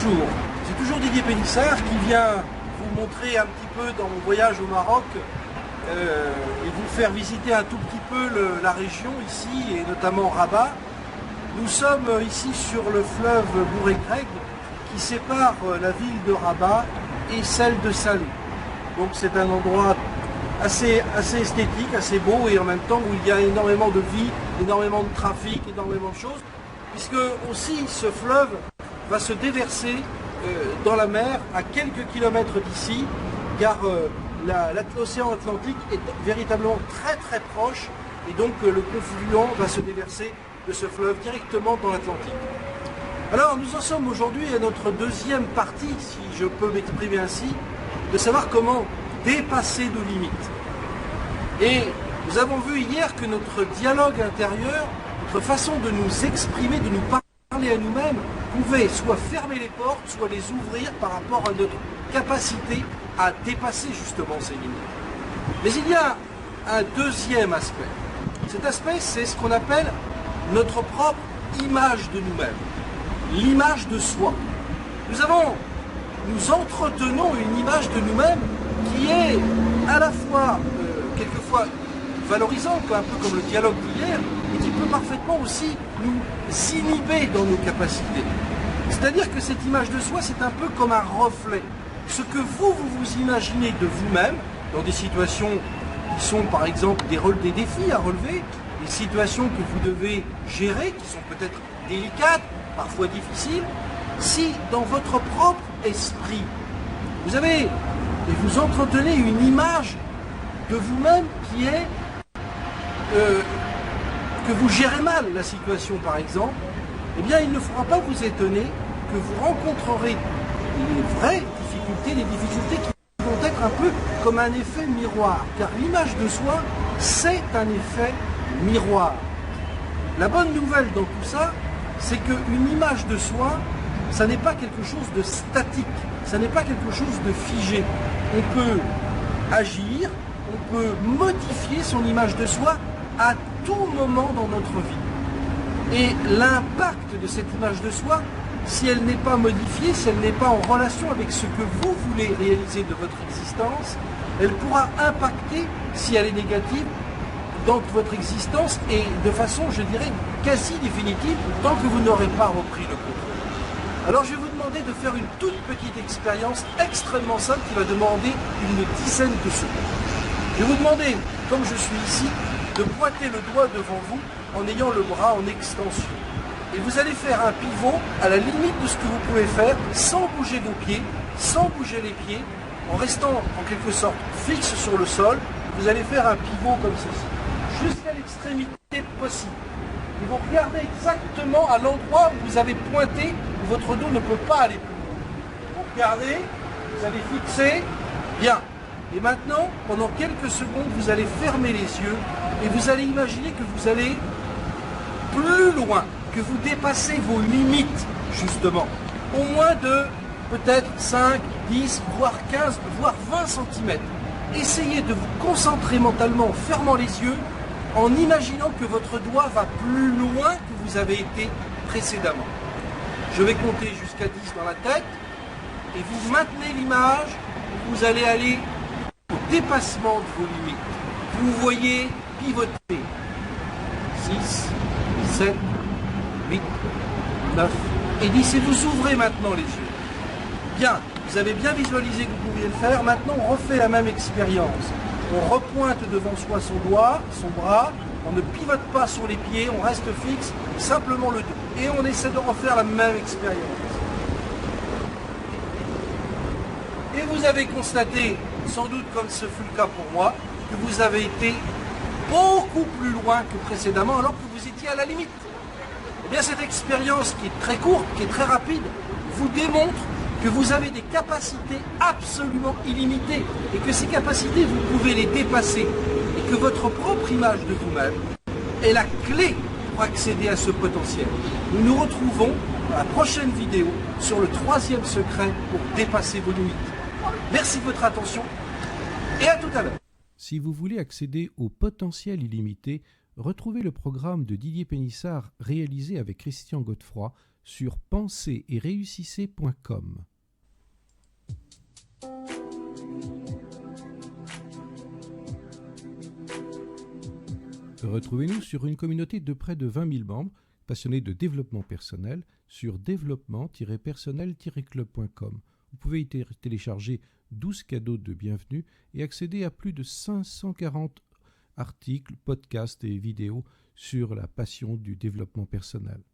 Bonjour, c'est toujours Didier Pénissard qui vient vous montrer un petit peu dans mon voyage au Maroc et vous faire visiter un tout petit peu la région ici et notamment Rabat. Nous sommes ici sur le fleuve Bourekreg qui sépare la ville de Rabat et celle de Salé. Donc c'est un endroit assez esthétique, assez beau et en même temps où il y a énormément de vie, énormément de trafic, énormément de choses, puisque aussi ce fleuve va se déverser dans la mer à quelques kilomètres d'ici, car l'océan Atlantique est véritablement très proche et donc le confluent va se déverser de ce fleuve directement dans l'Atlantique. Alors nous en sommes aujourd'hui à notre deuxième partie, si je peux m'exprimer ainsi, de savoir comment dépasser nos limites. Et nous avons vu hier que notre dialogue intérieur, notre façon de nous exprimer, de nous parler à nous-mêmes, pouvait soit fermer les portes, soit les ouvrir par rapport à notre capacité à dépasser justement ces limites. Mais il y a un deuxième aspect. Cet aspect, c'est ce qu'on appelle notre propre image de nous-mêmes, l'image de soi. Nous entretenons une image de nous-mêmes qui est à la fois, quelquefois, valorisante, un peu comme le dialogue d'hier, et qui peut parfaitement aussi nous inhiber dans nos capacités. C'est-à-dire que cette image de soi, c'est un peu comme un reflet. Ce que vous imaginez de vous-même, dans des situations qui sont par exemple des défis à relever, des situations que vous devez gérer, qui sont peut-être délicates, parfois difficiles, si dans votre propre esprit, vous entretenez une image de vous-même qui est que vous gérez mal la situation par exemple, eh bien il ne faudra pas vous étonner que vous rencontrerez les vraies difficultés, les difficultés qui vont être un peu comme un effet miroir, car l'image de soi, c'est un effet miroir. La bonne nouvelle dans tout ça, c'est qu'une image de soi, ça n'est pas quelque chose de statique, ça n'est pas quelque chose de figé. On peut agir, on peut modifier son image de soi à tout moment dans notre vie. Et l'impact de cette image de soi, si elle n'est pas modifiée, si elle n'est pas en relation avec ce que vous voulez réaliser de votre existence, elle pourra impacter, si elle est négative, dans votre existence et de façon, je dirais, quasi définitive, tant que vous n'aurez pas repris le contrôle. Alors je vais vous demander de faire une toute petite expérience extrêmement simple qui va demander une dizaine de secondes. Je vais vous demander, comme je suis ici, de pointer le doigt devant vous en ayant le bras en extension. Et vous allez faire un pivot à la limite de ce que vous pouvez faire sans bouger vos pieds, sans bouger les pieds, en restant en quelque sorte fixe sur le sol. Vous allez faire un pivot comme ceci, jusqu'à l'extrémité possible. Et vous regardez exactement à l'endroit où vous avez pointé, où votre dos ne peut pas aller plus loin. Vous regardez, vous avez fixé, bien. Et maintenant, pendant quelques secondes, vous allez fermer les yeux et vous allez imaginer que vous allez plus loin, que vous dépassez vos limites, justement. Au moins de peut-être 5, 10, voire 15, voire 20 cm. Essayez de vous concentrer mentalement en fermant les yeux, en imaginant que votre doigt va plus loin que vous avez été précédemment. Je vais compter jusqu'à 10 dans la tête et vous maintenez l'image, vous allez aller au dépassement de vos limites. Vous voyez pivoter. 6, 7, 8, 9 et 10 et vous ouvrez maintenant les yeux. Bien, vous avez bien visualisé que vous pouviez le faire. Maintenant, on refait la même expérience. On repointe devant soi son doigt, son bras. On ne pivote pas sur les pieds, on reste fixe, simplement le dos. Et on essaie de refaire la même expérience. Et vous avez constaté, sans doute comme ce fut le cas pour moi, que vous avez été beaucoup plus loin que précédemment alors que vous étiez à la limite. Eh bien, cette expérience qui est très courte, qui est très rapide, vous démontre que vous avez des capacités absolument illimitées et que ces capacités, vous pouvez les dépasser et que votre propre image de vous-même est la clé pour accéder à ce potentiel. Nous nous retrouvons dans la prochaine vidéo sur le 3e secret pour dépasser vos limites. Merci de votre attention et à tout à l'heure. Si vous voulez accéder au potentiel illimité, retrouvez le programme de Didier Pénissard réalisé avec Christian Godefroy sur penseeretréussissez.com. Retrouvez-nous sur une communauté de près de 20 000 membres passionnés de développement personnel sur développement-personnel-club.com. Vous pouvez y télécharger 12 cadeaux de bienvenue et accéder à plus de 540 articles, podcasts et vidéos sur la passion du développement personnel.